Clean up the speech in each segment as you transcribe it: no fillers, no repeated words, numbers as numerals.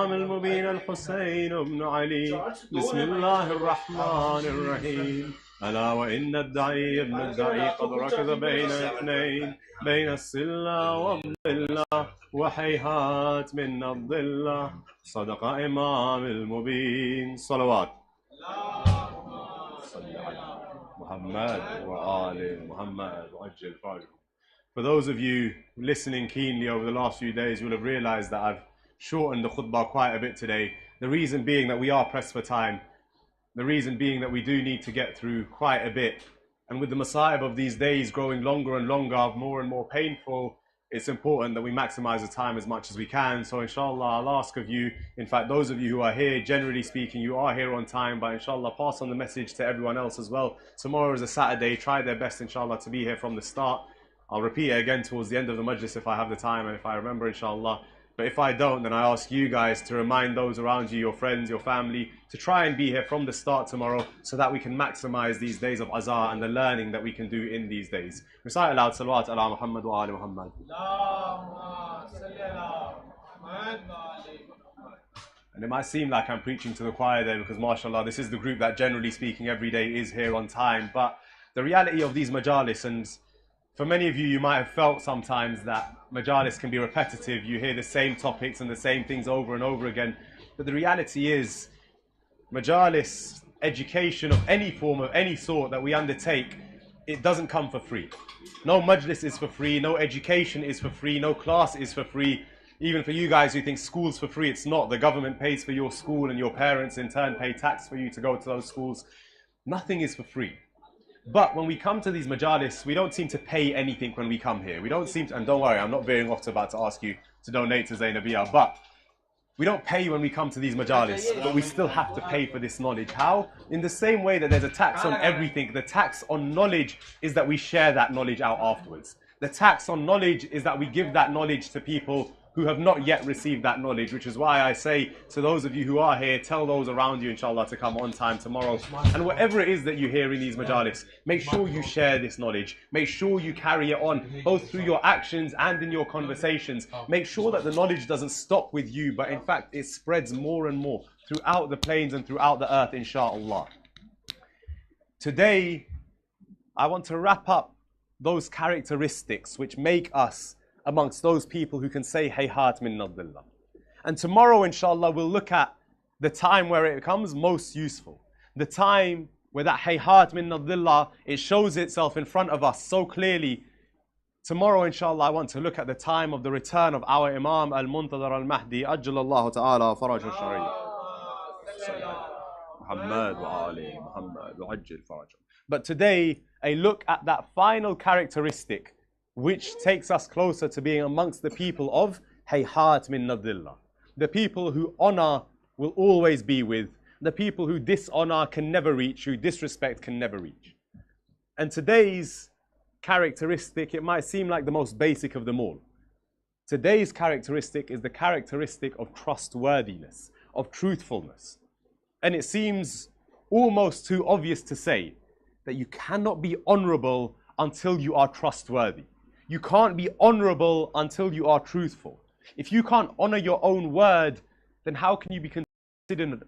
إمام المبين الحسين بن علي بسم الله الرحمن الرحيم ألا وإن الدعي ابن الدعي قد ركض بين اثنين بين السلة والضلة وحيهات من الضلة صدق إمام المبين صلوات Muhammad wa Ali Muhammad وعجل فرجهم. For those of you listening keenly over the last few days, you will have realized that I've shortened the khutbah quite a bit today. The reason being that we are pressed for time. The reason being that we do need to get through quite a bit. And with the masa'ib of these days growing longer and longer, more and more painful, it's important that we maximize the time as much as we can. So inshallah, I'll ask of you, in fact, those of you who are here, generally speaking, you are here on time, but inshallah, pass on the message to everyone else as well. Tomorrow is a Saturday, try their best, inshallah, to be here from the start. I'll repeat it again towards the end of the majlis if I have the time and if I remember, inshallah. But if I don't, then I ask you guys to remind those around you, your friends, your family, to try and be here from the start tomorrow so that we can maximize these days of azhar and the learning that we can do in these days. Recite aloud, salawat ala Muhammad wa ali Muhammad. And it might seem like I'm preaching to the choir there because mashallah, this is the group that generally speaking every day is here on time. But the reality of these majalis, and for many of you, you might have felt sometimes that majalis can be repetitive. You hear the same topics and the same things over and over again. But the reality is, majalis, education of any form, of any sort that we undertake, it doesn't come for free. No majlis is for free, no education is for free, no class is for free. Even for you guys who think school's for free, it's not. The government pays for your school and your parents in turn pay tax for you to go to those schools. Nothing is for free. But when we come to these majalis, we don't seem to pay anything when we come here. We don't seem to, and don't worry, I'm not veering off to about to ask you to donate to Zainabiya, but we don't pay when we come to these majalis, but we still have to pay for this knowledge. How? In the same way that there's a tax on everything, the tax on knowledge is that we share that knowledge out afterwards. The tax on knowledge is that we give that knowledge to people who have not yet received that knowledge, which is why I say to those of you who are here, tell those around you, inshallah, to come on time tomorrow. And whatever it is that you hear in these majalis, make sure you share this knowledge. Make sure you carry it on, both through your actions and in your conversations. Make sure that the knowledge doesn't stop with you, but in fact, it spreads more and more throughout the plains and throughout the earth, inshallah. Today, I want to wrap up those characteristics which make us amongst those people who can say hayhat min nadillah. And tomorrow, inshallah, we'll look at the time where it becomes most useful. The time where that hayhat min nadillah, it shows itself in front of us so clearly. Tomorrow, inshallah, I want to look at the time of the return of our Imam al-Muntadhar al-Mahdi, ajjalallahu ta'ala faraj al-sharif. Muhammad wa ali Muhammad wa ajjal faraj. But today, a look at that final characteristic which takes us closer to being amongst the people of hayhat min nadillah. The people who honor will always be with. The people who dishonor can never reach, who disrespect can never reach. And today's characteristic, it might seem like the most basic of them all. Today's characteristic is the characteristic of trustworthiness, of truthfulness. And it seems almost too obvious to say that you cannot be honorable until you are trustworthy. You can't be honorable until you are truthful. If you can't honor your own word, then how can you be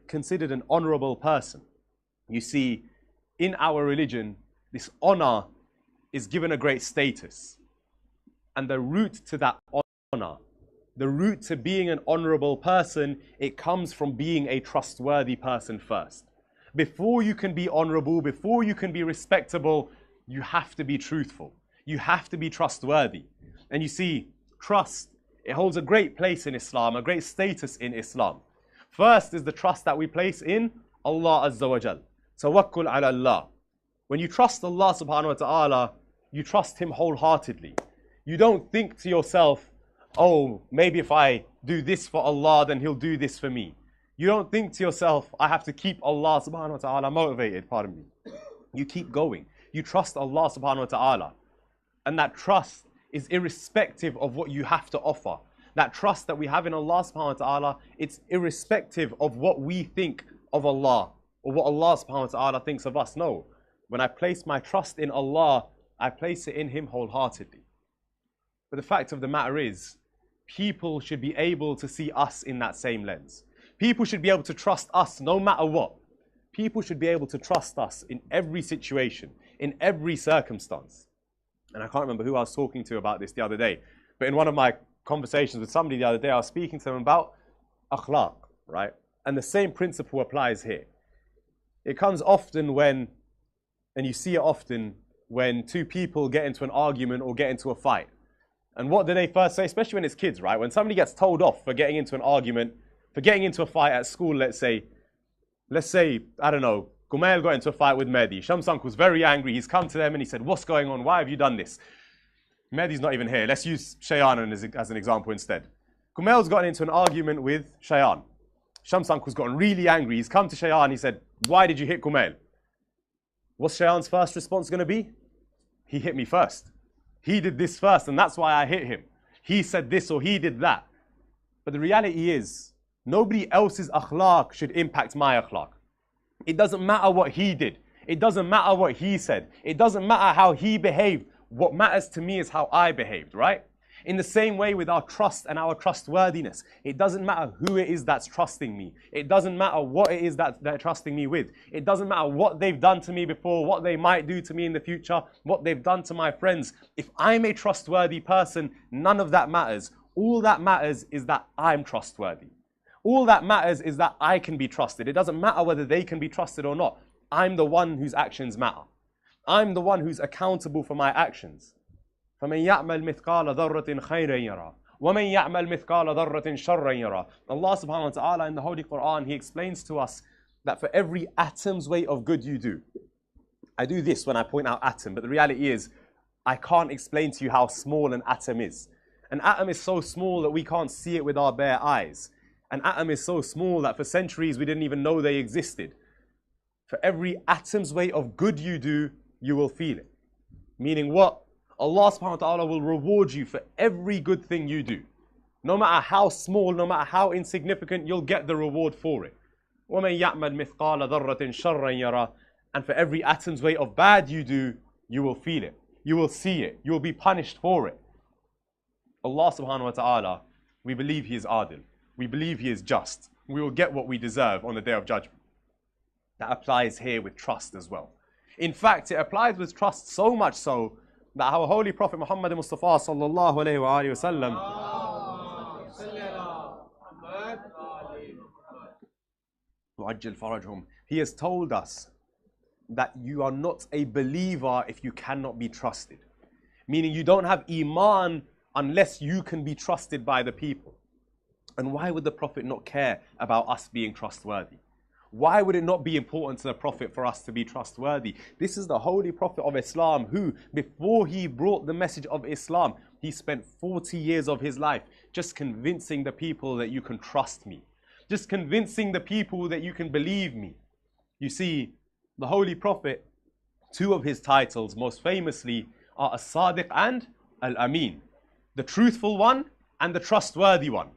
considered an honorable person? You see, in our religion, this honor is given a great status. And the root to that honor, the root to being an honorable person, it comes from being a trustworthy person first. Before you can be honorable, before you can be respectable, you have to be truthful. You have to be trustworthy. And you see, trust, it holds a great place in Islam, a great status in Islam. First is the trust that we place in Allah Azza wa Jal. Tawakkul ala Allah. When you trust Allah subhanahu wa ta'ala, you trust Him wholeheartedly. You don't think to yourself, oh, maybe if I do this for Allah, then He'll do this for me. You don't think to yourself, I have to keep Allah subhanahu wa ta'ala motivated, pardon me. You keep going. You trust Allah subhanahu wa ta'ala. And that trust is irrespective of what you have to offer. That trust that we have in Allah subhanahu wa ta'ala, it's irrespective of what we think of Allah or what Allah subhanahu wa ta'ala thinks of us. No. When I place my trust in Allah, I place it in Him wholeheartedly. But the fact of the matter is, people should be able to see us in that same lens. People should be able to trust us no matter what. People should be able to trust us in every situation, in every circumstance. And I can't remember who I was talking to about this the other day, but in one of my conversations with somebody the other day, I was speaking to them about akhlaq, right? And the same principle applies here. It comes often when, and you see it often, when two people get into an argument or get into a fight. And what do they first say, especially when it's kids, right? When somebody gets told off for getting into an argument, for getting into a fight at school, let's say, I don't know, Kumail got into a fight with Mehdi. Shamsank was very angry. He's come to them and he said, what's going on? Why have you done this? Mehdi's not even here. Let's use Shayan as an example instead. Kumail's gotten into an argument with Shayan. Shamsank was gotten really angry. He's come to Shayan. He said, why did you hit Kumail? What's Shayan's first response going to be? He hit me first. He did this first and that's why I hit him. He said this or he did that. But the reality is, nobody else's akhlaq should impact my akhlaq. It doesn't matter what he did. It doesn't matter what he said. It doesn't matter how he behaved. What matters to me is how I behaved, right? In the same way with our trust and our trustworthiness, it doesn't matter who it is that's trusting me. It doesn't matter what it is that they're trusting me with. It doesn't matter what they've done to me before, what they might do to me in the future, what they've done to my friends. If I'm a trustworthy person, none of that matters. All that matters is that I'm trustworthy. All that matters is that I can be trusted. It doesn't matter whether they can be trusted or not. I'm the one whose actions matter. I'm the one who's accountable for my actions. فَمَنْ يَعْمَلْ مِثْقَالَ ذَرَّةٍ خَيْرًا يَرَى وَمَنْ يَعْمَلْ مِثْقَالَ ذَرَّةٍ شَرًّا يَرَى. Allah subhanahu wa ta'ala in the Holy Quran, He explains to us that for every atom's weight of good you do. I do this when I point out atom, but the reality is, I can't explain to you how small an atom is. An atom is so small that we can't see it with our bare eyes. An atom is so small that for centuries we didn't even know they existed. For every atom's weight of good you do, you will feel it. Meaning what? Allah subhanahu wa ta'ala will reward you for every good thing you do. No matter how small, no matter how insignificant, you'll get the reward for it. وَمَنْ يَعْمَلْ مِثْقَالَ ذَرَّةٍ شَرًّا يَرَى. And for every atom's weight of bad you do, you will feel it. You will see it. You will be punished for it. Allah subhanahu wa ta'ala, we believe He is adil. We believe He is just. We will get what we deserve on the Day of Judgment. That applies here with trust as well. In fact, it applies with trust so much so that our Holy Prophet Muhammad Mustafa sallallahu alayhi wa alihi wa sallam, he has told us that you are not a believer if you cannot be trusted. Meaning you don't have iman unless you can be trusted by the people. And why would the Prophet not care about us being trustworthy? Why would it not be important to the Prophet for us to be trustworthy? This is the Holy Prophet of Islam who, before he brought the message of Islam, he spent 40 years of his life just convincing the people that you can trust me. Just convincing the people that you can believe me. You see, the Holy Prophet, two of his titles, most famously, are As-Sadiq and Al-Amin. The truthful one and the trustworthy one.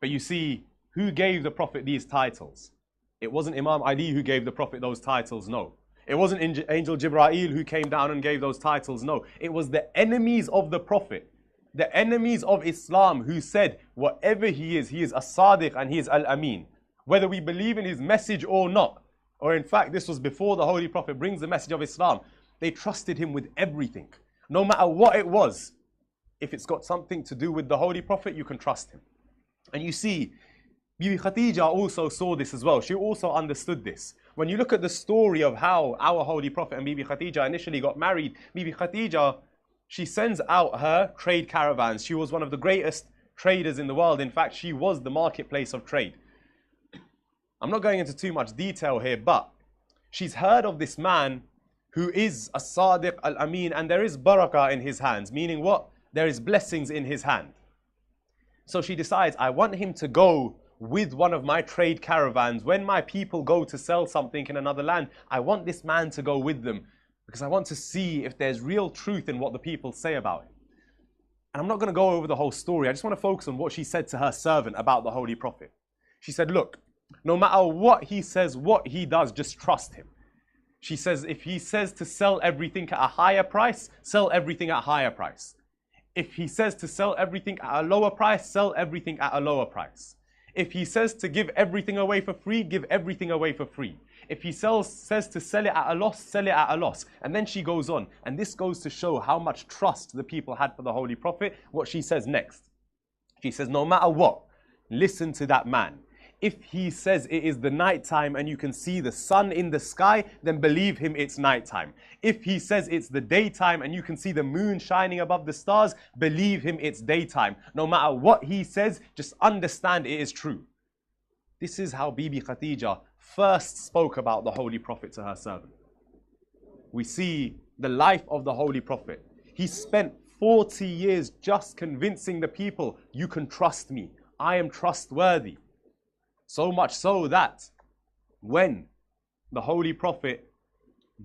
But you see, who gave the Prophet these titles? It wasn't Imam Ali who gave the Prophet those titles, no. It wasn't Angel Jibreel who came down and gave those titles, no. It was the enemies of the Prophet, the enemies of Islam who said, whatever he is As-Sadiq and he is Al-Amin. Whether we believe in his message or not, or in fact this was before the Holy Prophet brings the message of Islam, they trusted him with everything. No matter what it was, if it's got something to do with the Holy Prophet, you can trust him. And you see, Bibi Khadija also saw this as well. She also understood this. When you look at the story of how our Holy Prophet and Bibi Khadija initially got married, Bibi Khadija, she sends out her trade caravans. She was one of the greatest traders in the world. In fact, she was the marketplace of trade. I'm not going into too much detail here, but she's heard of this man who is As-Sadiq Al-Amin, and there is barakah in his hands. Meaning what? There is blessings in his hand. So she decides, I want him to go with one of my trade caravans. When my people go to sell something in another land, I want this man to go with them because I want to see if there's real truth in what the people say about him. And I'm not going to go over the whole story. I just want to focus on what she said to her servant about the Holy Prophet. She said, look, no matter what he says, what he does, just trust him. She says, if he says to sell everything at a higher price, sell everything at a higher price. If he says to sell everything at a lower price, sell everything at a lower price. If he says to give everything away for free, give everything away for free. If he says to sell it at a loss, sell it at a loss. And then she goes on. And this goes to show how much trust the people had for the Holy Prophet. What she says next. She says, no matter what, listen to that man. If he says it is the night time and you can see the sun in the sky, then believe him it's night time. If he says it's the daytime and you can see the moon shining above the stars, believe him it's daytime. No matter what he says, just understand it is true. This is how Bibi Khadija first spoke about the Holy Prophet to her servant. We see the life of the Holy Prophet. He spent 40 years just convincing the people, you can trust me, I am trustworthy. So much so that when the Holy Prophet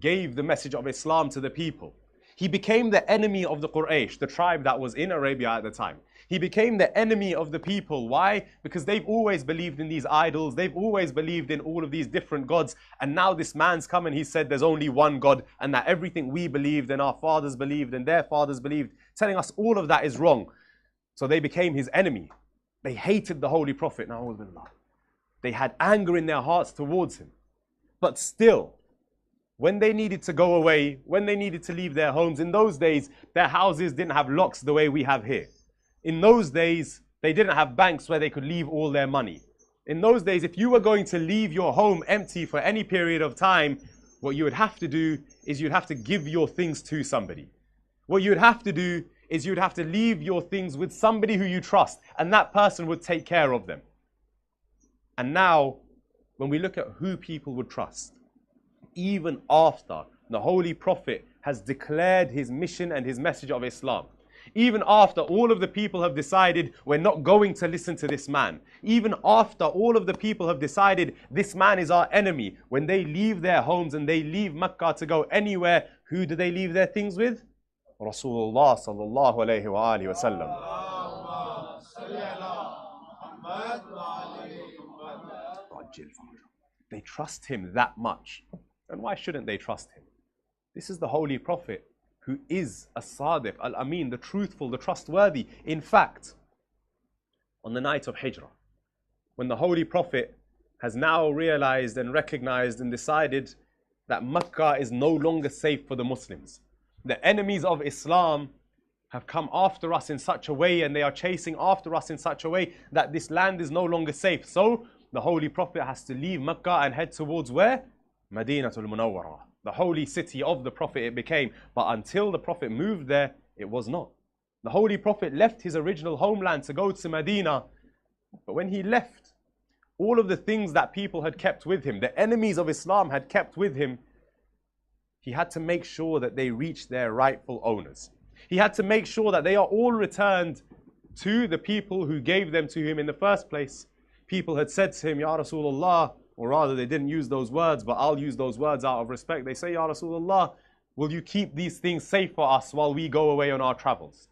gave the message of Islam to the people, he became the enemy of the Quraysh, the tribe that was in Arabia at the time. He became the enemy of the people. Why? Because they've always believed in these idols. They've always believed in all of these different gods. And now this man's come and he said there's only one God and that everything we believed and our fathers believed and their fathers believed, telling us all of that is wrong. So they became his enemy. They hated the Holy Prophet. Na'udhu. They had anger in their hearts towards him. But still, when they needed to go away, when they needed to leave their homes, in those days, their houses didn't have locks the way we have here. In those days, they didn't have banks where they could leave all their money. In those days, if you were going to leave your home empty for any period of time, what you would have to do is you'd have to give your things to somebody. What you'd have to do is you'd have to leave your things with somebody who you trust, and that person would take care of them. And now, when we look at who people would trust, even after the Holy Prophet has declared his mission and his message of Islam, even after all of the people have decided we're not going to listen to this man, even after all of the people have decided this man is our enemy, when they leave their homes and they leave Mecca to go anywhere, who do they leave their things with? Rasulullah sallallahu alayhi wa alihi wa sallam. They trust him that much. And why shouldn't they trust him? This is the Holy Prophet who is a Sadiq, Al-Amin, the truthful, the trustworthy. In fact, on the night of Hijrah, when the Holy Prophet has now realized and recognized and decided that Mecca is no longer safe for the Muslims. The enemies of Islam have come after us in such a way and they are chasing after us in such a way that this land is no longer safe. So the Holy Prophet has to leave Mecca and head towards where? Madinatul Munawwarah, the holy city of the Prophet it became. But until the Prophet moved there, it was not. The Holy Prophet left his original homeland to go to Medina. But when he left, all of the things that people had kept with him, the enemies of Islam had kept with him, he had to make sure that they reached their rightful owners. He had to make sure that they are all returned to the people who gave them to him in the first place. People had said to him, Ya Rasulullah, or rather they didn't use those words, but I'll use those words out of respect. They say, Ya Rasulullah, will you keep these things safe for us while we go away on our travels?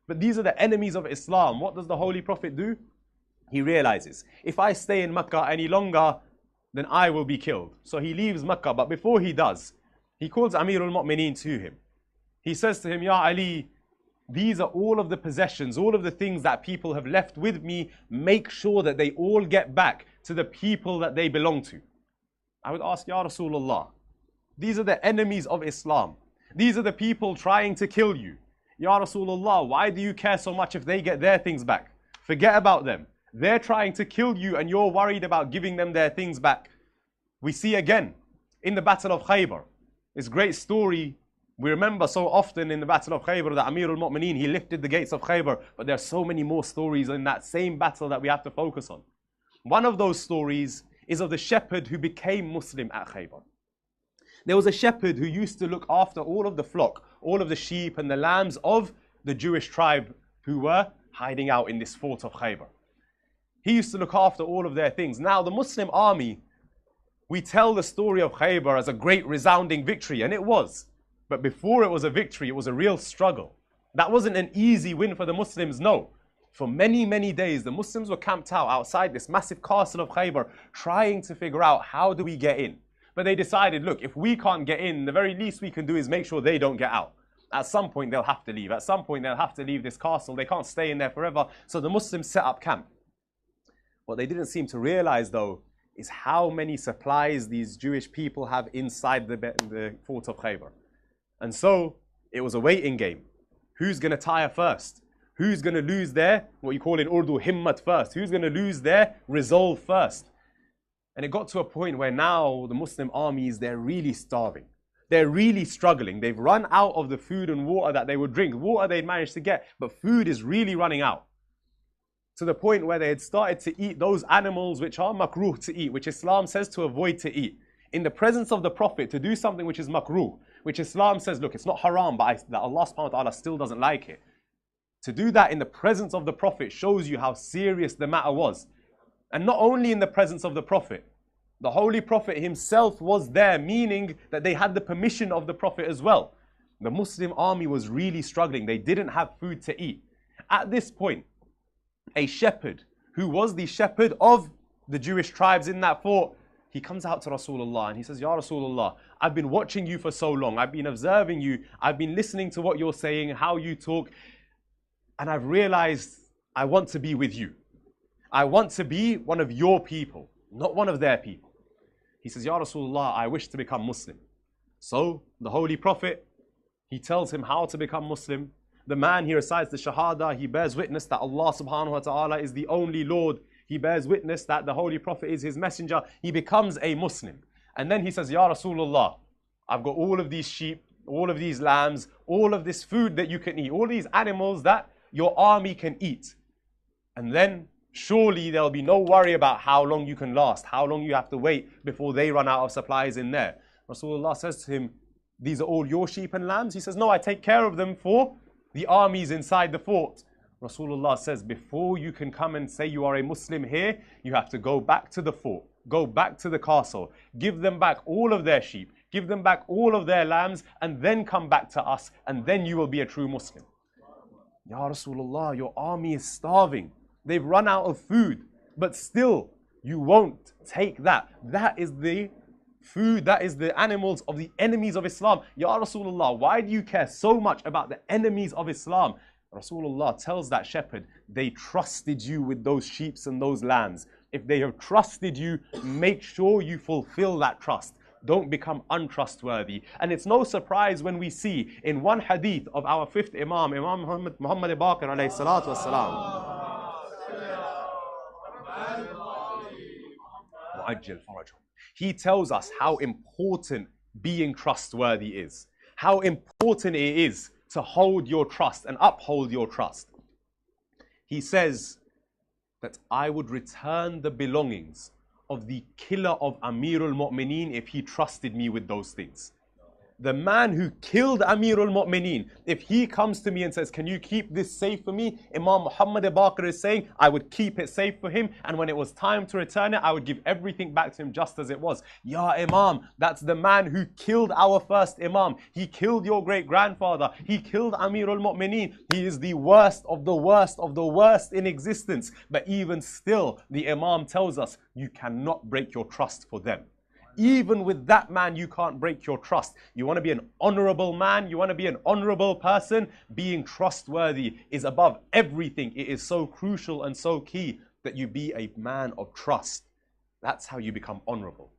But these are the enemies of Islam. What does the Holy Prophet do? He realizes, if I stay in Mecca any longer, then I will be killed. So he leaves Mecca, but before he does, he calls Amirul Mu'mineen to him. He says to him, Ya Ali, these are all of the possessions, all of the things that people have left with me. Make sure that they all get back to the people that they belong to. I would ask, Ya Rasulullah, these are the enemies of Islam. These are the people trying to kill you. Ya Rasulullah, why do you care so much if they get their things back? Forget about them. They're trying to kill you and you're worried about giving them their things back. We see again in the Battle of Khaybar, this great story. We remember so often in the Battle of Khaybar that Amirul Mu'mineen, he lifted the gates of Khaybar. But there are so many more stories in that same battle that we have to focus on. One of those stories is of the shepherd who became Muslim at Khaybar. There was a shepherd who used to look after all of the flock, all of the sheep and the lambs of the Jewish tribe who were hiding out in this fort of Khaybar. He used to look after all of their things. Now the Muslim army, we tell the story of Khaybar as a great resounding victory, and it was. But before it was a victory, it was a real struggle. That wasn't an easy win for the Muslims, no. For many, many days, the Muslims were camped out outside this massive castle of Khaybar, trying to figure out how do we get in. But they decided, look, if we can't get in, the very least we can do is make sure they don't get out. At some point they'll have to leave. At some point they'll have to leave this castle. They can't stay in there forever. So the Muslims set up camp. What they didn't seem to realize though is how many supplies these Jewish people have inside the fort of Khaybar. And so it was a waiting game. Who's going to tire first? Who's going to lose their, what you call in Urdu, himmat first? Who's going to lose their resolve first? And it got to a point where now the Muslim armies, they're really starving. They're really struggling. They've run out of the food and water that they would drink. Water they'd managed to get, but food is really running out. To the point where they had started to eat those animals which are makruh to eat, which Islam says to avoid to eat. In the presence of the Prophet, to do something which is makruh, which Islam says, look, it's not haram, but that Allah subhanahu wa ta'ala still doesn't like it. To do that in the presence of the Prophet shows you how serious the matter was. And not only in the presence of the Prophet, the Holy Prophet himself was there, meaning that they had the permission of the Prophet as well. The Muslim army was really struggling. They didn't have food to eat. At this point, a shepherd, who was the shepherd of the Jewish tribes in that fort, he comes out to Rasulullah and he says, Ya Rasulullah, I've been watching you for so long. I've been observing you. I've been listening to what you're saying, how you talk. And I've realized I want to be with you. I want to be one of your people, not one of their people. He says, Ya Rasulullah, I wish to become Muslim. So the Holy Prophet, he tells him how to become Muslim. The man, he recites the Shahada, he bears witness that Allah subhanahu wa ta'ala is the only Lord. He bears witness that the Holy Prophet is his messenger. He becomes a Muslim. And then he says, Ya Rasulullah, I've got all of these sheep, all of these lambs, all of this food that you can eat, all these animals that your army can eat. And then surely there'll be no worry about how long you can last, how long you have to wait before they run out of supplies in there. Rasulullah says to him, these are all your sheep and lambs? He says, no, I take care of them for the armies inside the fort. Rasulullah says, before you can come and say you are a Muslim here, you have to go back to the fort, go back to the castle, give them back all of their sheep, give them back all of their lambs, and then come back to us, and then you will be a true Muslim. Ya Rasulullah, your army is starving. They've run out of food, but still you won't take that. That is the food, that is the animals of the enemies of Islam. Ya Rasulullah, why do you care so much about the enemies of Islam? Rasulullah tells that shepherd, they trusted you with those sheep and those lambs. If they have trusted you, make sure you fulfill that trust. Don't become untrustworthy. And it's no surprise when we see in one hadith of our fifth Imam, Imam Muhammad Baqir alayhi salatu wassalam, he tells us how important being trustworthy is. How important it is to hold your trust and uphold your trust. He says that I would return the belongings of the killer of Amirul Mu'mineen if he trusted me with those things. The man who killed Amirul Mu'mineen, if he comes to me and says, can you keep this safe for me? Imam Muhammad Baqir is saying, I would keep it safe for him. And when it was time to return it, I would give everything back to him just as it was. Ya Imam, that's the man who killed our first Imam. He killed your great grandfather. He killed Amirul Mu'mineen. He is the worst of the worst of the worst in existence. But even still, the Imam tells us, you cannot break your trust for them. Even with that man, you can't break your trust. You want to be an honorable man, you want to be an honorable person, being trustworthy is above everything. It is so crucial and so key that you be a man of trust. That's how you become honorable.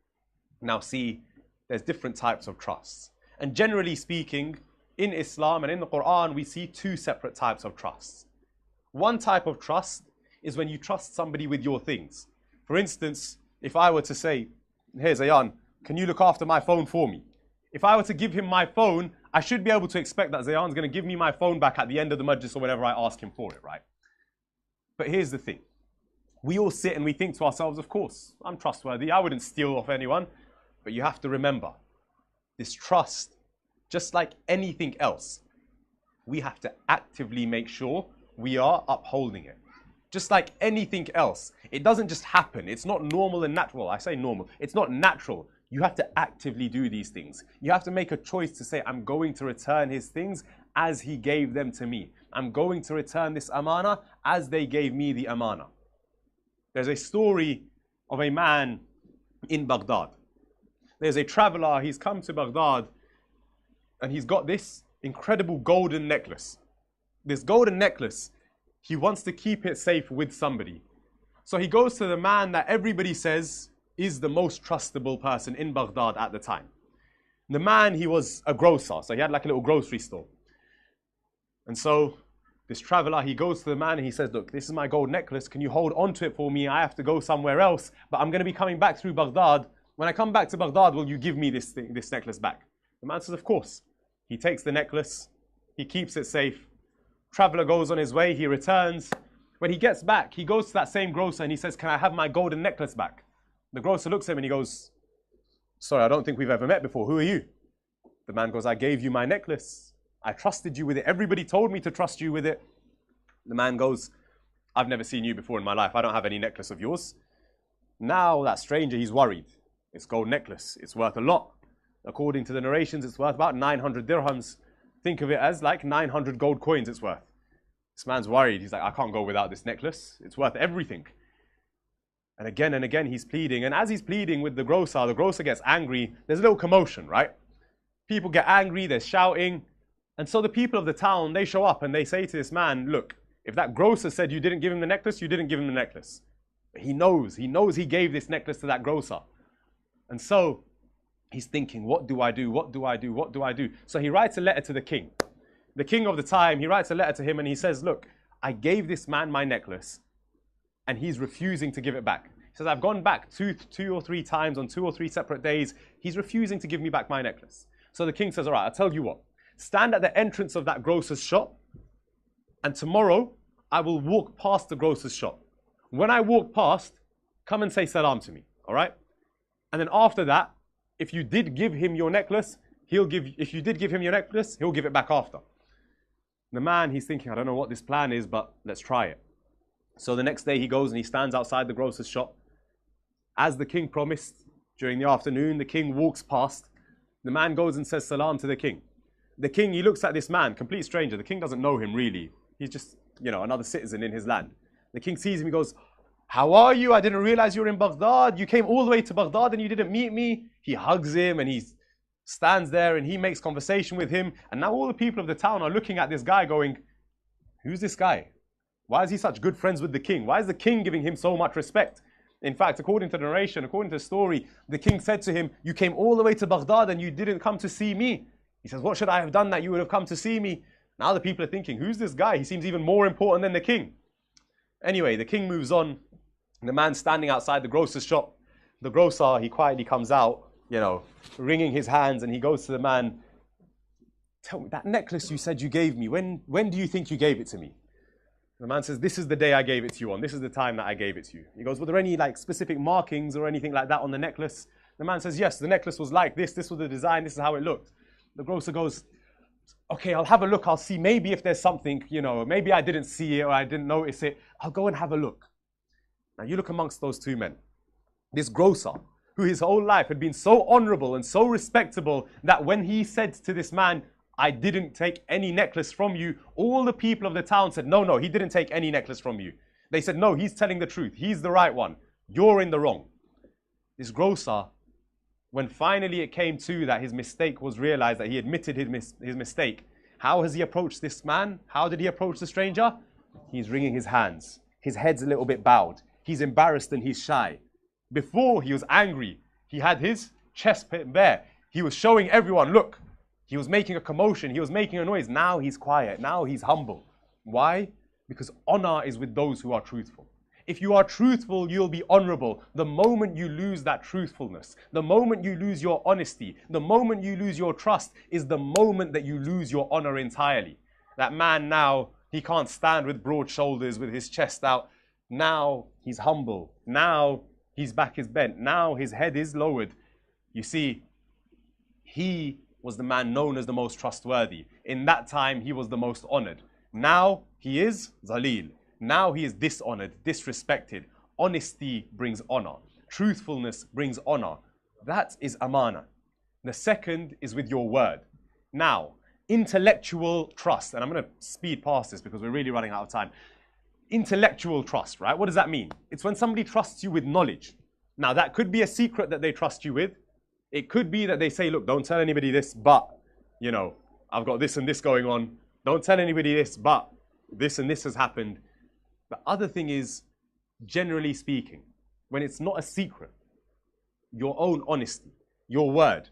Now see, there's different types of trusts. And generally speaking, in Islam and in the Quran, we see two separate types of trusts. One type of trust is when you trust somebody with your things. For instance, if I were to say, here, Zayan, can you look after my phone for me? If I were to give him my phone, I should be able to expect that Zayan's going to give me my phone back at the end of the majlis or whenever I ask him for it, right? But here's the thing. We all sit and we think to ourselves, of course, I'm trustworthy. I wouldn't steal off anyone. But you have to remember, this trust, just like anything else, we have to actively make sure we are upholding it. Just like anything else, it doesn't just happen. It's not normal and natural. I say normal. It's not natural. You have to actively do these things. You have to make a choice to say, I'm going to return his things as he gave them to me. I'm going to return this amana as they gave me the amana. There's a story of a man in Baghdad. There's a traveler, he's come to Baghdad and he's got this incredible golden necklace. This golden necklace, he wants to keep it safe with somebody. So he goes to the man that everybody says is the most trustable person in Baghdad at the time. The man, he was a grocer, so he had like a little grocery store. And so this traveler, he goes to the man and he says, look, this is my gold necklace. Can you hold on to it for me? I have to go somewhere else, but I'm going to be coming back through Baghdad. When I come back to Baghdad, will you give me this necklace back? The man says, of course. He takes the necklace. He keeps it safe. Traveler goes on his way. He returns. When he gets back, he goes to that same grocer and he says, can I have my golden necklace back? The grocer looks at him and he goes, sorry, I don't think we've ever met before. Who are you? The man goes, I gave you my necklace. I trusted you with it. Everybody told me to trust you with it. The man goes, I've never seen you before in my life. I don't have any necklace of yours. Now that stranger, he's worried. It's gold necklace. It's worth a lot. According to the narrations, it's worth about 900 dirhams. Think of it as like 900 gold coins it's worth. This man's worried. He's like, I can't go without this necklace. It's worth everything. And again, he's pleading. And as he's pleading with the grocer gets angry. There's a little commotion, right? People get angry. They're shouting. And so the people of the town, they show up and they say to this man, look, if that grocer said you didn't give him the necklace, you didn't give him the necklace. But he knows he gave this necklace to that grocer. And so he's thinking, what do I do? What do I do? What do I do? So he writes a letter to the king. The king of the time, he writes a letter to him and he says, look, I gave this man my necklace and he's refusing to give it back. He says, I've gone back two or three times on 2 or 3 separate days. He's refusing to give me back my necklace. So the king says, all right, I'll tell you what. Stand at the entrance of that grocer's shop and tomorrow I will walk past the grocer's shop. When I walk past, come and say salam to me, all right? And then after that, if you did give him your necklace, he'll give it back after. The man, he's thinking, I don't know what this plan is, but let's try it. So the next day he goes and he stands outside the grocer's shop. As the king promised, during the afternoon, the king walks past. The man goes and says salam to the king. The king, he looks at this man, complete stranger. The king doesn't know him really. He's just, another citizen in his land. The king sees him, he goes, how are you? I didn't realize you were in Baghdad. You came all the way to Baghdad and you didn't meet me. He hugs him and he stands there and he makes conversation with him. And now all the people of the town are looking at this guy going, who's this guy? Why is he such good friends with the king? Why is the king giving him so much respect? In fact, according to the narration, according to the story, the king said to him, you came all the way to Baghdad and you didn't come to see me. He says, what should I have done that you would have come to see me? Now the people are thinking, who's this guy? He seems even more important than the king. Anyway, the king moves on. The man standing outside the grocer's shop. The grocer, he quietly comes out, wringing his hands, and he goes to the man, tell me, that necklace you said you gave me, when do you think you gave it to me? The man says, this is the day I gave it to you on. This is the time that I gave it to you. He goes, were there any specific markings or anything like that on the necklace? The man says, yes, the necklace was like this. This was the design. This is how it looked. The grocer goes, okay, I'll have a look. I'll see maybe if there's something, maybe I didn't see it or I didn't notice it. I'll go and have a look. Now you look amongst those two men. This grocer, who his whole life had been so honorable and so respectable that when he said to this man, I didn't take any necklace from you, all the people of the town said, no, he didn't take any necklace from you. They said, no, he's telling the truth. He's the right one. You're in the wrong. This grocer, when finally it came to that his mistake was realized, that he admitted his mistake, how has he approached this man? How did he approach the stranger? He's wringing his hands. His head's a little bit bowed. He's embarrassed and he's shy. Before he was angry. He had his chest bare. He was showing everyone, look. He was making a commotion. He was making a noise. Now he's quiet. Now he's humble. Why? Because honor is with those who are truthful. If you are truthful, you'll be honorable. The moment you lose that truthfulness, the moment you lose your honesty, the moment you lose your trust is the moment that you lose your honor entirely. That man now, he can't stand with broad shoulders, with his chest out. Now he's humble. Now his back is bent. Now his head is lowered. You see, he was the man known as the most trustworthy. In that time, he was the most honored. Now he is Zalil. Now he is dishonored, disrespected. Honesty brings honor. Truthfulness brings honor. That is amana. The second is with your word. Now, intellectual trust. And I'm going to speed past this because we're really running out of time. Intellectual trust, right? What does that mean? It's when somebody trusts you with knowledge. Now, that could be a secret that they trust you with. It could be that they say, look, don't tell anybody this, but, I've got this and this going on. Don't tell anybody this, but this and this has happened. The other thing is, generally speaking, when it's not a secret, your own honesty, your word.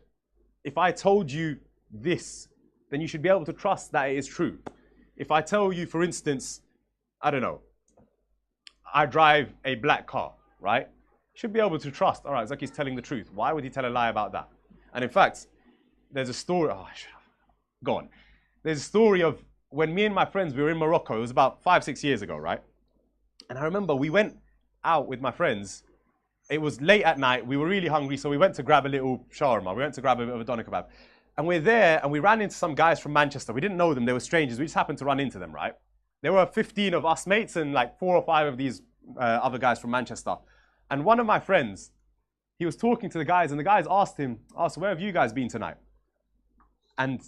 If I told you this, then you should be able to trust that it is true. If I tell you, for instance, I don't know, I drive a black car, right? You should be able to trust, all right, Zaki's telling the truth. Why would he tell a lie about that? And in fact, there's a story, go on. There's a story of when me and my friends, we were in Morocco. It was about 5-6 years ago, right? And I remember we went out with my friends. It was late at night. We were really hungry, so we went to grab a little shawarma. We went to grab a bit of a doner kebab. And we're there, and we ran into some guys from Manchester. We didn't know them. They were strangers. We just happened to run into them, right? There were 15 of us mates and like 4 or 5 of these other guys from Manchester. And one of my friends, he was talking to the guys, and the guys asked, where have you guys been tonight? And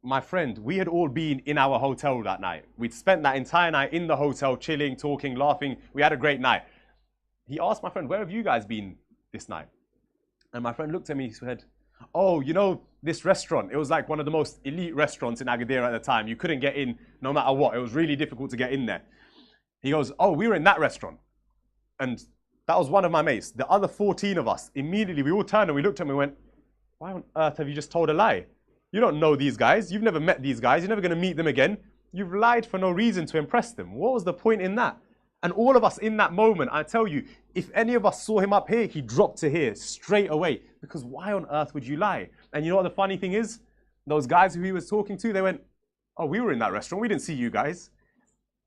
my friend, we had all been in our hotel that night. We'd spent that entire night in the hotel, chilling, talking, laughing. We had a great night. He asked my friend, where have you guys been this night? And my friend looked at me, he said, oh, you know, this restaurant, it was like one of the most elite restaurants in Agadir at the time. You couldn't get in no matter what. It was really difficult to get in there. He goes, oh, we were in that restaurant. And that was one of my mates. The other 14 of us, immediately, we all turned and we looked at him and we went, why on earth have you just told a lie? You don't know these guys. You've never met these guys. You're never going to meet them again. You've lied for no reason to impress them. What was the point in that? And all of us in that moment, I tell you, if any of us saw him up here, he dropped to here straight away. Because why on earth would you lie? And you know what the funny thing is? Those guys who he was talking to, they went, oh, we were in that restaurant. We didn't see you guys.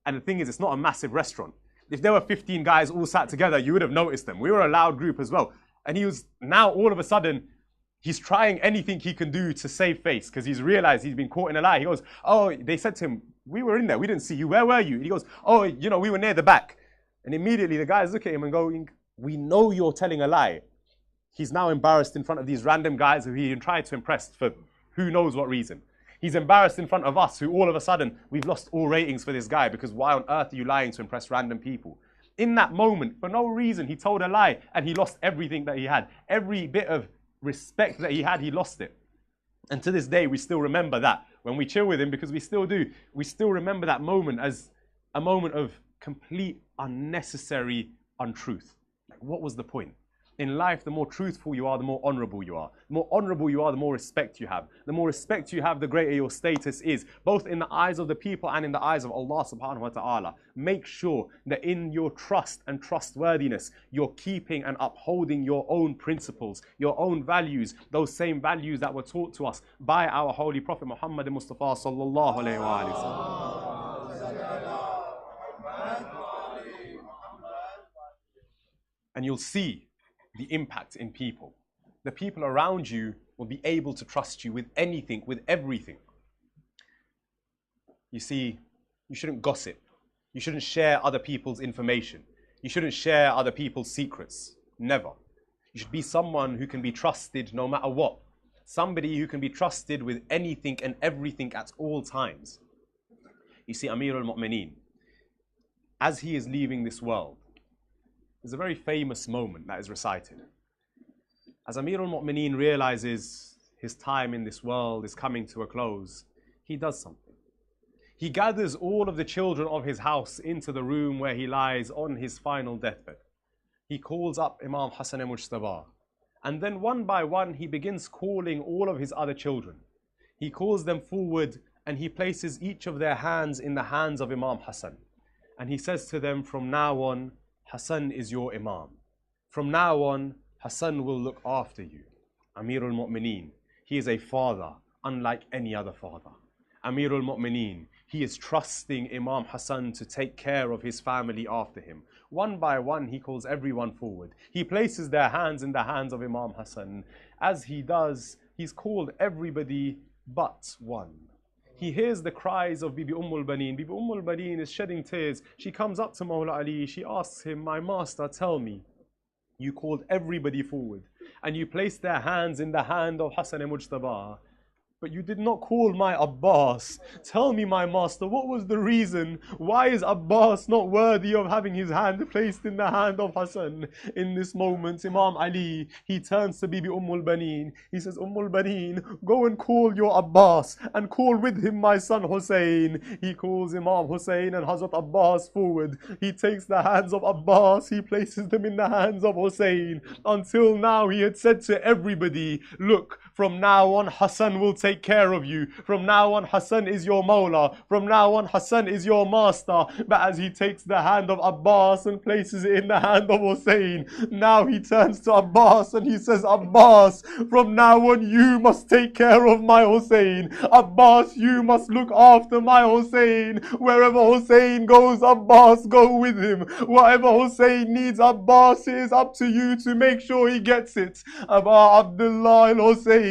And the thing is, it's not a massive restaurant. If there were 15 guys all sat together, you would have noticed them. We were a loud group as well. And he was now all of a sudden, he's trying anything he can do to save face because he's realized he's been caught in a lie. He goes, oh, they said to him, we were in there. We didn't see you. Where were you? He goes, oh, you know, we were near the back. And immediately the guys look at him and going, we know you're telling a lie. He's now embarrassed in front of these random guys who he tried to impress for who knows what reason. He's embarrassed in front of us who all of a sudden, we've lost all ratings for this guy because why on earth are you lying to impress random people? In that moment, for no reason, he told a lie and he lost everything that he had. Every bit of respect that he had, he lost it. And to this day, we still remember that. When we chill with him, because we still do, we still remember that moment as a moment of complete unnecessary untruth. Like, what was the point? In life, the more truthful you are, the more honorable you are. The more honorable you are, the more respect you have. The more respect you have, the greater your status is, both in the eyes of the people and in the eyes of Allah subhanahu wa ta'ala. Make sure that in your trust and trustworthiness, you're keeping and upholding your own principles, your own values, those same values that were taught to us by our Holy Prophet Muhammad Mustafa sallallahu alayhi wa sallam. And you'll see the impact in people. The people around you will be able to trust you with anything, with everything. You see, you shouldn't gossip. You shouldn't share other people's information. You shouldn't share other people's secrets. Never. You should be someone who can be trusted no matter what. Somebody who can be trusted with anything and everything at all times. You see, Amir al-Mu'mineen, as he is leaving this world, there's a very famous moment that is recited. As Amir al-Mu'mineen realizes his time in this world is coming to a close, he does something. He gathers all of the children of his house into the room where he lies on his final deathbed. He calls up Imam Hassan al-Mujtaba. And then one by one, he begins calling all of his other children. He calls them forward and he places each of their hands in the hands of Imam Hassan. And he says to them, from now on, Hassan is your Imam. From now on, Hassan will look after you. Amir al-Mu'mineen, he is a father unlike any other father. Amir al-Mu'mineen, he is trusting Imam Hassan to take care of his family after him. One by one, he calls everyone forward. He places their hands in the hands of Imam Hassan. As he does, he's called everybody but one. He hears the cries of Bibi Baneen. Bibi Baneen is shedding tears. She comes up to Mawla Ali. She asks him, my master, tell me, you called everybody forward and you placed their hands in the hand of Hassan al-Mujtaba. but you did not call my Abbas. Tell me, my master, what was the reason? Why is Abbas not worthy of having his hand placed in the hand of Hassan? In this moment, Imam Ali, he turns to Bibi Baneen. He says, Baneen, go and call your Abbas and call with him my son Hussein. He calls Imam Hussein and Hazrat Abbas forward. He takes the hands of Abbas, he places them in the hands of Hussein. Until now, he had said to everybody, look, from now on, Hassan will take care of you. From now on, Hassan is your Mawla. From now on, Hassan is your master. But as he takes the hand of Abbas and places it in the hand of Hussein, now he turns to Abbas and he says, Abbas, from now on, you must take care of my Hussein. Abbas, you must look after my Hussein. Wherever Hussein goes, Abbas, go with him. Whatever Hussein needs, Abbas, it is up to you to make sure he gets it. Aba Abdullah al-Hussein,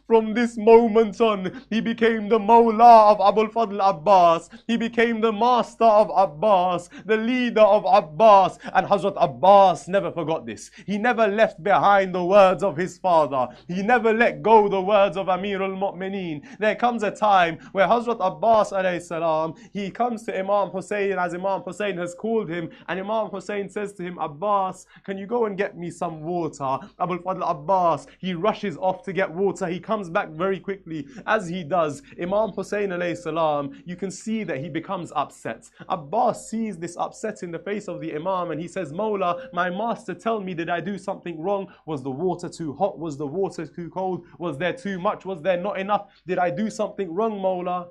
from this moment on, he became the Mawla of Abul Fadl Abbas. He became the master of Abbas, the leader of Abbas. And Hazrat Abbas never forgot this. He never left behind the words of his father. He never let go the words of Amir al-Mu'mineen. There comes a time where Hazrat Abbas alayhi salam, he comes to Imam Hussein as Imam Hussein has called him, and Imam Hussein says to him, Abbas, can you go and get me some water? Abul Fadl Abbas, he rushes off to get water. He comes back very quickly. As he does, Imam Hussein alayhi salam, you can see that he becomes upset. Abbas sees this upset in the face of the Imam and he says, Mawla, my master, tell me, did I do something wrong? Was the water too hot? Was the water too cold? Was there too much? Was there not enough? Did I do something wrong, Mawla?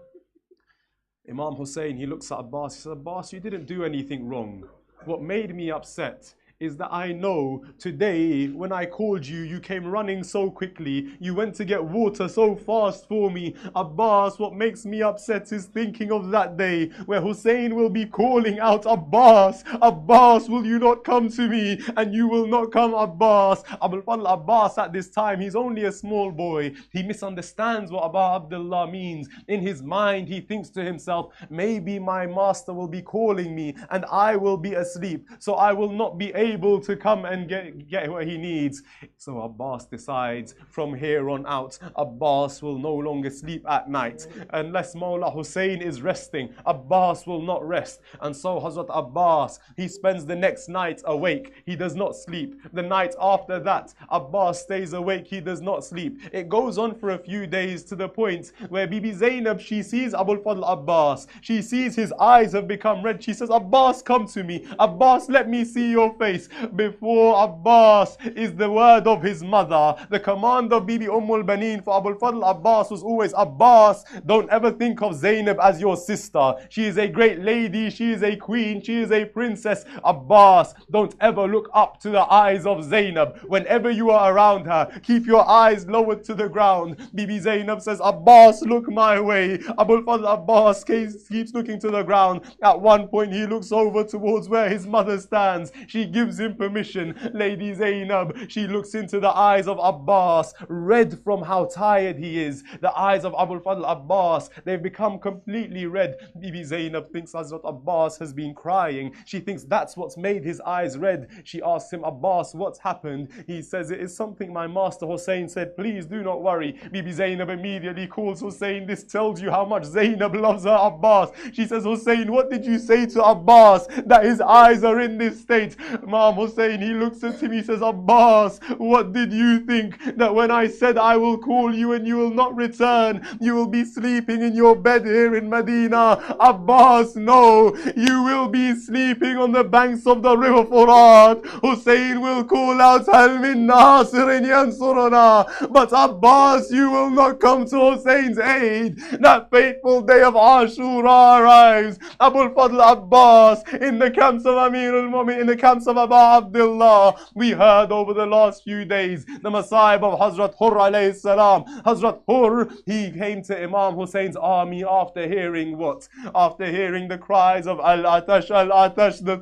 Imam Hussein, he looks at Abbas, he says, Abbas, you didn't do anything wrong. What made me upset is that I know today when I called you, you came running so quickly. You went to get water so fast for me. Abbas, what makes me upset is thinking of that day where Hussein will be calling out, Abbas, Abbas, will you not come to me? And you will not come, Abbas. Abul Fadl Abbas at this time, he's only a small boy. He misunderstands what Aba Abdullah means. In his mind, he thinks to himself, maybe my master will be calling me and I will be asleep, so I will not be able to come and get what he needs. So Abbas decides from here on out, Abbas will no longer sleep at night. Unless Mawla Hussein is resting, Abbas will not rest. And so Hazrat Abbas, he spends the next night awake. He does not sleep. The night after that, Abbas stays awake. He does not sleep. It goes on for a few days to the point where Bibi Zainab, she sees Abul Fadl Abbas. She sees his eyes have become red. She says, Abbas, come to me. Abbas, let me see your face. Before Abbas is the word of his mother. The command of Bibi Baneen for Abul Fadl Abbas was always, Abbas, don't ever think of Zainab as your sister. She is a great lady. She is a queen. She is a princess. Abbas, don't ever look up to the eyes of Zainab. Whenever you are around her, keep your eyes lowered to the ground. Bibi Zainab says, Abbas, look my way. Abul Fadl Abbas keeps looking to the ground. At one point, he looks over towards where his mother stands. She gives him permission. Lady Zainab, she looks into the eyes of Abbas, red from how tired he is. The eyes of Abul Fadl Abbas, they've become completely red. Bibi Zainab thinks Hazrat Abbas has been crying. She thinks that's what's made his eyes red. She asks him, Abbas, what's happened? He says, it is something my master Hussein said. Please do not worry. Bibi Zainab immediately calls Hussein. This tells you how much Zainab loves her Abbas. She says, Hussein, what did you say to Abbas that his eyes are in this state? Imam Hussein, he looks at him, he says, Abbas, what did you think? That when I said I will call you and you will not return, you will be sleeping in your bed here in Medina? Abbas, no, you will be sleeping on the banks of the river Furat. Hussein will call out, Hal min nasirin yansuruna. But Abbas, you will not come to Hussein's aid. That fateful day of Ashura arrives. Abul Fadl Abbas in the camps of Amir al-Mu'min, in the camps of Aba Abdullah. We heard over the last few days the Masa'ib of Hazrat Hur alayhi salam. Hazrat Hur, he came to Imam Hussein's army after hearing what? After hearing the cries of Al-Atash, Al-Atash, the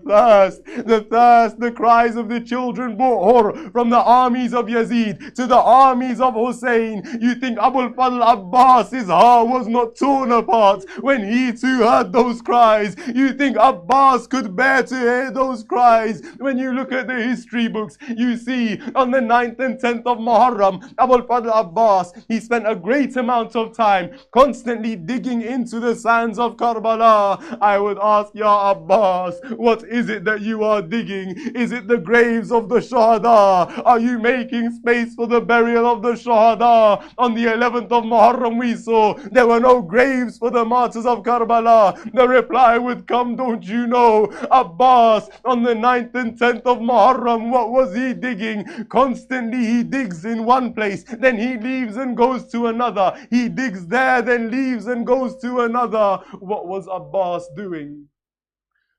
thirst, the cries of the children brought Hur from the armies of Yazid to the armies of Hussein. You think Abul Fadl Abbas, his heart was not torn apart when he too heard those cries? You think Abbas could bear to hear those cries when when you look at the history books, you see on the 9th and 10th of Muharram, Abul Fadl Abbas, he spent a great amount of time constantly digging into the sands of Karbala. I would ask, Ya Abbas, what is it that you are digging? Is it the graves of the Shuhada? Are you making space for the burial of the Shuhada? On the 11th of Muharram we saw there were no graves for the martyrs of Karbala. The reply would come, don't you know, Abbas, on the 9th and 10th of Muharram, what was he digging? Constantly he digs in one place, then he leaves and goes to another. He digs there, then leaves and goes to another. What was Abbas doing?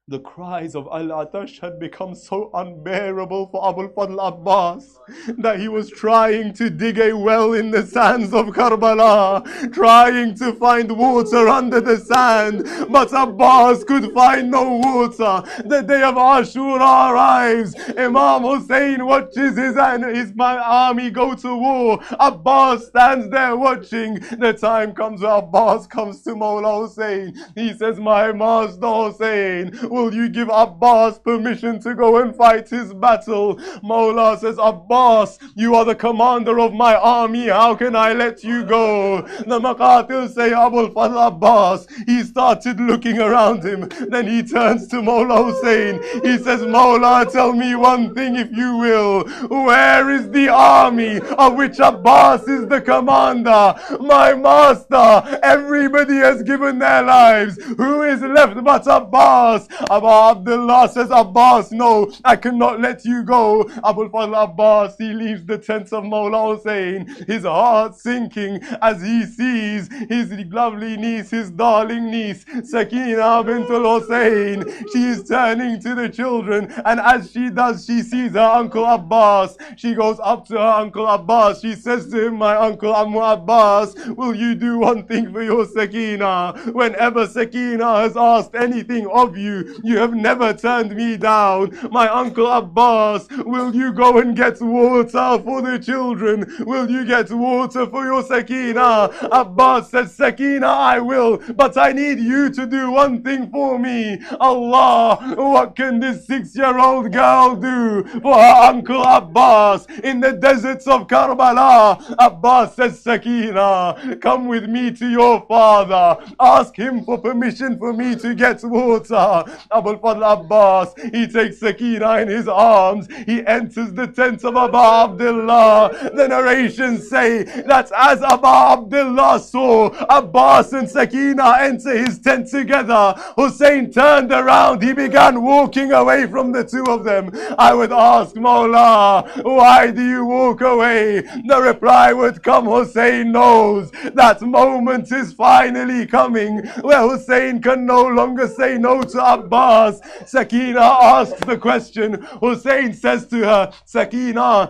The cries of Al-Atash had become so unbearable for Abul Fadl Abbas that he was trying to dig a well in the sands of Karbala, trying to find water under the sand, but Abbas could find no water. The day of Ashura arrives. Imam Hussein watches his army go to war. Abbas stands there watching. The time comes where Abbas comes to Mawla Hussein. He says, my master Hussein, will you give Abbas permission to go and fight his battle? Mawla says, Abbas, you are the commander of my army. How can I let you go? The Maqatil say, Abul Fadl Abbas, he started looking around him. Then he turns to Mawla Hussein. He says, Mawla, tell me one thing if you will. Where is the army of which Abbas is the commander? My master, everybody has given their lives. Who is left but Abbas? Abu Abdullah says, Abbas, no, I cannot let you go. Abul Fadl Abbas, he leaves the tent of Mawla Hussein, his heart sinking as he sees his lovely niece, his darling niece, Sakina bintul Hussein. She is turning to the children, and as she does, she sees her uncle Abbas. She goes up to her uncle Abbas. She says to him, my uncle Ammu Abbas, will you do one thing for your Sakina? Whenever Sakina has asked anything of you, you have never turned me down. My uncle Abbas, will you go and get water for the children? Will you get water for your Sakina? Abbas says, Sakina, I will, but I need you to do one thing for me. Allah, what can this 6-year-old girl do for her uncle Abbas in the deserts of Karbala? Abbas says, Sakina, come with me to your father. Ask him for permission for me to get water. Abul Fadl Abbas, he takes Sakina in his arms. He enters the tent of Abu Abdullah. The narrations say that as Abu Abdullah saw Abbas and Sakina enter his tent together, Hussein turned around. He began walking away from the two of them. I would ask, Mawla, why do you walk away? The reply would come, Hussein knows that moment is finally coming where Hussein can no longer say no to Abbas. Sakina asks the question. Hussein says to her, Sakina,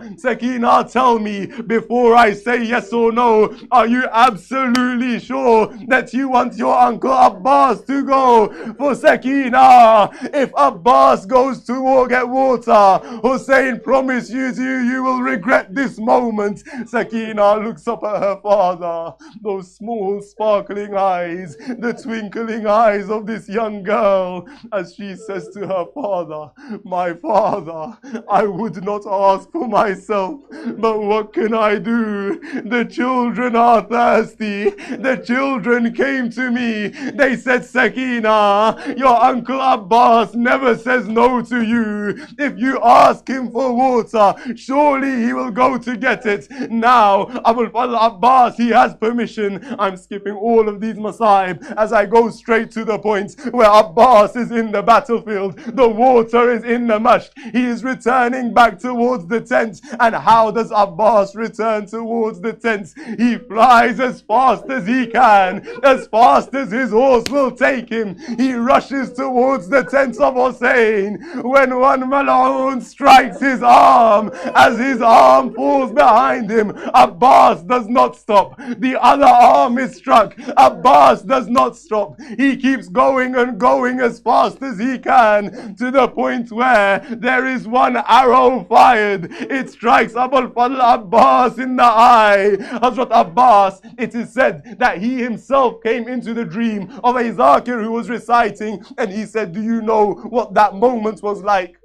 tell me before I say yes or no, are you absolutely sure that you want your uncle Abbas to go? For Sakina, if Abbas goes to get water, Hussein promise you will regret this moment. Sakina looks up at her father, those small sparkling eyes, the twinkling eyes of this young girl, as she says to her father, my father, I would not ask for myself, but what can I do? The children are thirsty. The children came to me. They said, Sakina, your uncle Abbas never says no to you. If you ask him for water, surely he will go to get it. Now, Abul Fadl Abbas, he has permission. I'm skipping all of these masaib as I go straight to the point where Abbas is in the battlefield. The water is in the mashk. He is returning back towards the tent. And how does Abbas return towards the tent? He flies as fast as he can, as fast as his horse will take him. He rushes towards the tent of Hussein. When one Mal'un strikes his arm, as his arm falls behind him, Abbas does not stop. The other arm is struck. Abbas does not stop. He keeps going and going as fast as he can, to the point where there is one arrow fired. It strikes Abul Fadl Abbas in the eye. Hazrat Abbas, it is said that he himself came into the dream of a Zakir who was reciting, and he said, do you know what that moment was like?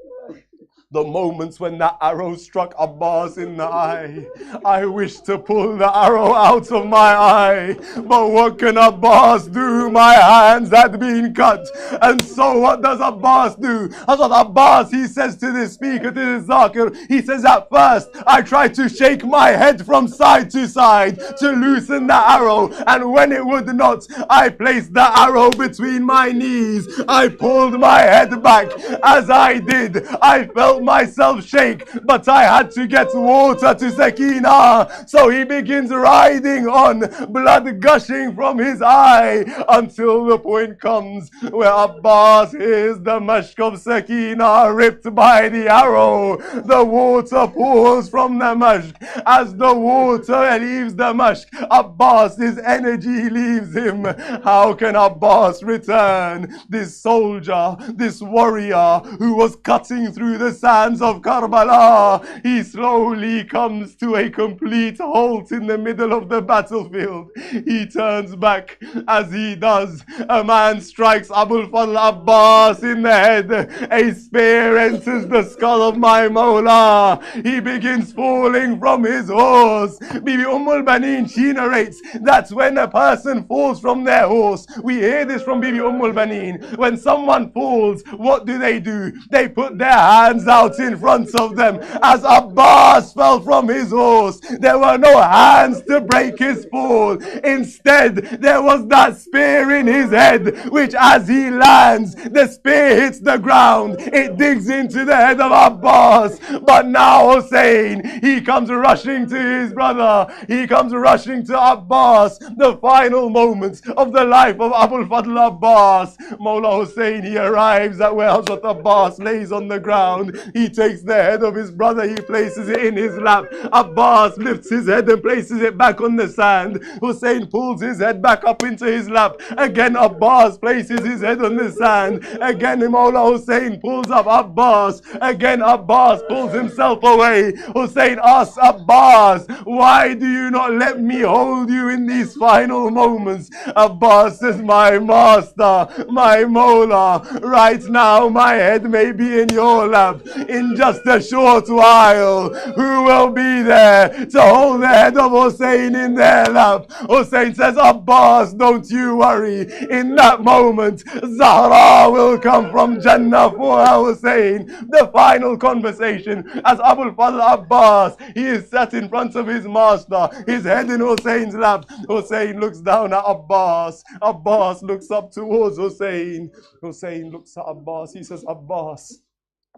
The moments when that arrow struck Abbas in the eye, I wish to pull the arrow out of my eye, but what can Abbas do? My hands had been cut. And so what does Abbas do? Hazrat Abbas, he says to the speaker, to the Zakir, he says, at first I tried to shake my head from side to side to loosen the arrow, and when it would not, I placed the arrow between my knees. I pulled my head back. As I did, I felt myself shake, but I had to get water to Sakina. So he begins riding on, blood gushing from his eye, until the point comes where Abbas hears the mashk of Sakina ripped by the arrow. The water pours from the mashk. As the water leaves the mashk, Abbas's energy leaves him. How can Abbas return? This soldier, this warrior who was cutting through the sands of Karbala, he slowly comes to a complete halt in the middle of the battlefield. He turns back. As he does, a man strikes Abul Fadl Abbas in the head. A spear enters the skull of my Mawla. He begins falling from his horse. Bibi Baneen, she narrates that when a person falls from their horse, we hear this from Bibi Baneen. When someone falls, what do? They put their hands out in front of them. As Abbas fell from his horse, there were no hands to break his fall. Instead, there was that spear in his head, which as he lands, the spear hits the ground. It digs into the head of Abbas. But now Hussein, he comes rushing to his brother. He comes rushing to Abbas. The final moments of the life of Abul Fadl Abbas. Mawla Hussein, he arrives at where Hazrat Abbas lays on the ground. He takes the head of his brother, he places it in his lap. Abbas lifts his head and places it back on the sand. Hussein pulls his head back up into his lap. Again Abbas places his head on the sand. Again Mawla Hussein pulls up Abbas. Again Abbas pulls himself away. Hussein asks Abbas, why do you not let me hold you in these final moments? Abbas says, my master, my Mawla, right now my head may be in your lap. In just a short while, who will be there to hold the head of Hussein in their lap? Hussein says, Abbas, don't you worry. In that moment, Zahra will come from Jannah for Hussein. The final conversation as Abul Fadl Abbas, he is sat in front of his master, his head in Hussein's lap. Hussein looks down at Abbas. Abbas looks up towards Hussein. Hussein looks at Abbas. He says, Abbas,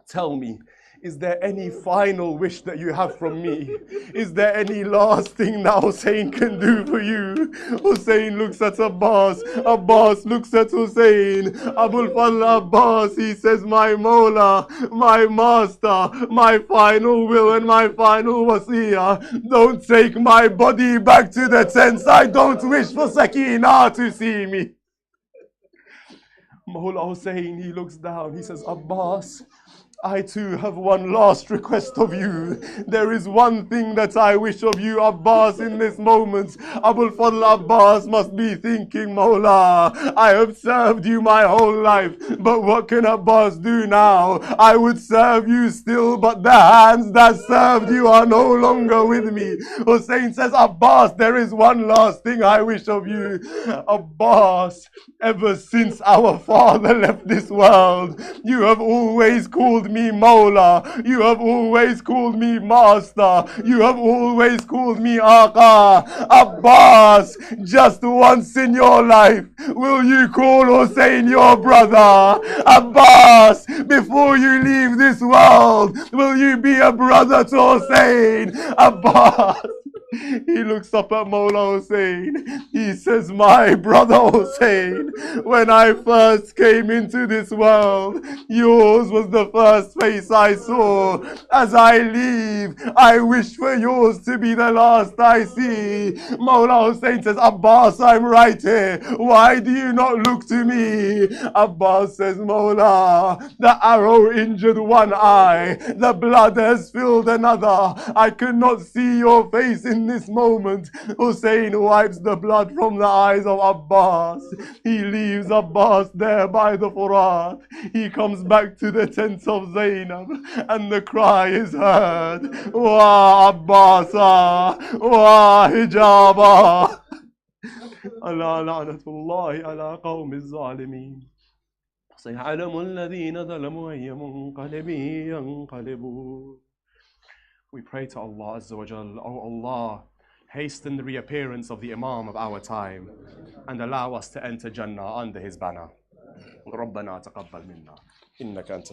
tell me, is there any final wish that you have from me? Is there any last thing that Hussein can do for you? Hussein looks at Abbas. Abbas looks at Hussein. Abul Fadl Abbas, he says, my Mawla, my master, my final will and my final wasiyah. Don't take my body back to the tents. I don't wish for Sakina to see me. Mawla Hussein, he looks down. He says, Abbas, I too have one last request of you. There is one thing that I wish of you, Abbas, in this moment. Abul Fadl Abbas must be thinking, Mawla, I have served you my whole life, but what can Abbas do now? I would serve you still, but the hands that served you are no longer with me. Hussein says, Abbas, there is one last thing I wish of you. Abbas, ever since our father left this world, you have always called me Mawla. You have always called me Master. You have always called me Aqa. Abbas, just once in your life, will you call Hussein your brother? Abbas, before you leave this world, will you be a brother to Hussein? Abbas, he looks up at Mawla Hussein. He says, my brother Hussein, when I first came into this world, yours was the first face I saw. As I leave, I wish for yours to be the last I see. Mawla Hussein says, Abbas, I'm right here. Why do you not look to me? Abbas says, Mawla, the arrow injured one eye. The blood has filled another. I cannot see your face in in this moment, Hussein wipes the blood from the eyes of Abbas. He leaves Abbas there by the Furat. He comes back to the tent of Zainab, and the cry is heard. Wa Abbasa, wa hijaba. ألا لعنة الله على قوم الظالمين سيعلم الذين ظلموا أي منقلب ينقلبون. We pray to Allah Azza wa Jal, O Allah, hasten the reappearance of the Imam of our time and allow us to enter Jannah under his banner. ربنا تقبل منا إنك أنت